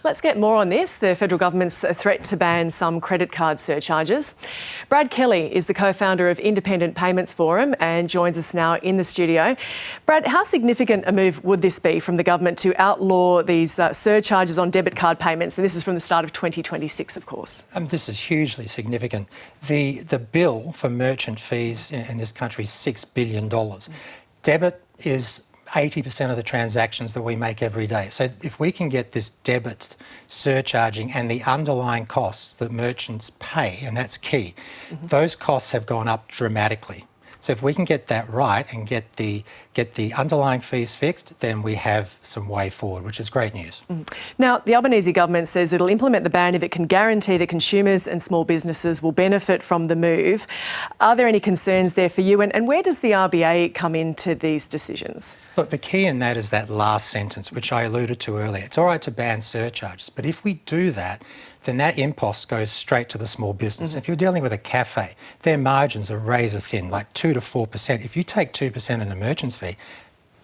Let's get more on this, the federal government's threat to ban some credit card surcharges. Brad Kelly is the co-founder of Independent Payments Forum and joins us now in the studio. Brad, how significant a move would this be from the government to outlaw these surcharges on debit card payments? And this is from the start of 2026, of course. This is hugely significant. The bill for merchant fees in this country is $6 billion. Debit is 80% of the transactions that we make every day. So if we can get this debit surcharging and the underlying costs that merchants pay, and that's key, those costs have gone up dramatically. So if we can get that right and get the underlying fees fixed, then we have some way forward, which is great news. Now, the Albanese government says it'll implement the ban if it can guarantee that consumers and small businesses will benefit from the move. Are there any concerns there for you? And where does the RBA come into these decisions? Look, the key in that is that last sentence, which I alluded to earlier. It's all right to ban surcharges, but if we do that, then that impost goes straight to the small business. If you're dealing with a cafe, their margins are razor thin, like 2 to 4%. If you take 2% in a merchant's fee,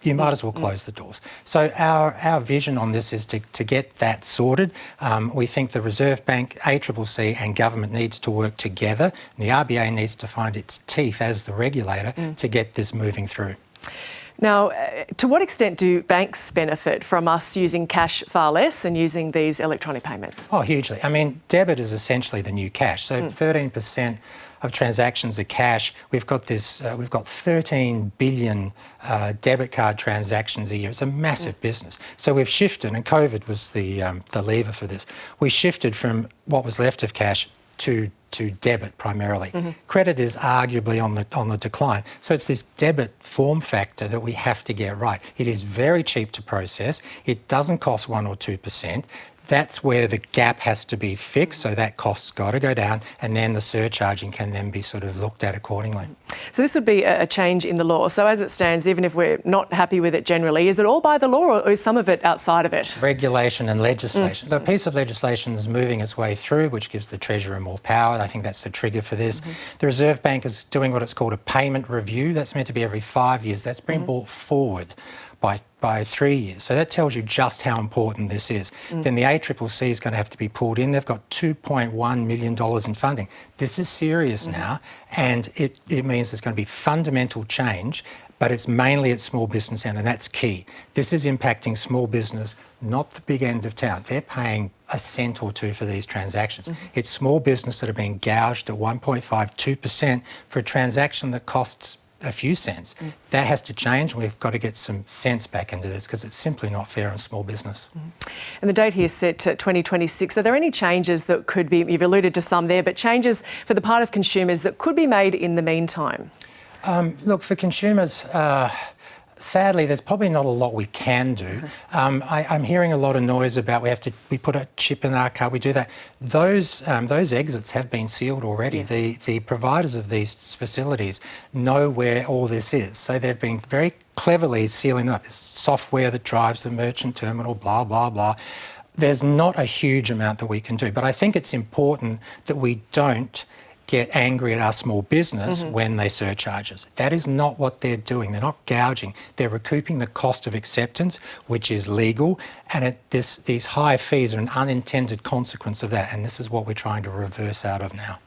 you might as well close the doors. So our vision on this is to get that sorted. We think the Reserve Bank, ACCC and government needs to work together. And the RBA needs to find its teeth as the regulator to get this moving through. Now, to what extent do banks benefit from us using cash far less and using these electronic payments? Oh, hugely. I mean, debit is essentially the new cash. So 13% of transactions are cash. We've got 13 billion debit card transactions a year. It's a massive business. So we've shifted, and COVID was the lever for this. We shifted from what was left of cash to debit primarily. Credit is arguably on the decline. So it's this debit form factor that we have to get right. It is very cheap to process. It doesn't cost 1 or 2%. That's where the gap has to be fixed, so that cost's got to go down, and then the surcharging can then be sort of looked at accordingly. So this would be a change in the law. So as it stands, even if we're not happy with it generally, is it all by the law or is some of it outside of it? Regulation and legislation. The piece of legislation is moving its way through, which gives the Treasurer more power. I think that's the trigger for this. The Reserve Bank is doing what it's called a payment review. That's meant to be every 5 years. That's been brought forward by 3 years. So that tells you just how important this is. Then the ACCC is going to have to be pulled in. They've got $2.1 million in funding. This is serious now, and it means there's going to be fundamental change, but it's mainly at small business end, and that's key. This is impacting small business, not the big end of town. They're paying a cent or two for these transactions. It's small business that are being gouged at 1.52% for a transaction that costs a few cents. That has to change. We've got to get some sense back into this because it's simply not fair on small business. And the date here is set to 2026. Are there any changes that could be, you've alluded to some there, but changes for the part of consumers that could be made in the meantime? Look, for consumers, sadly, there's probably not a lot we can do. I'm hearing a lot of noise about we put a chip in our car, we do that. Those exits have been sealed already. The providers of these facilities know where all this is. So they've been very cleverly sealing up. There's software that drives the merchant terminal, blah, blah, blah. There's not a huge amount that we can do. But I think it's important that we don't get angry at our small business when they surcharge us. That is not what they're doing. They're not gouging. They're recouping the cost of acceptance, which is legal, and these high fees are an unintended consequence of that, and this is what we're trying to reverse out of now.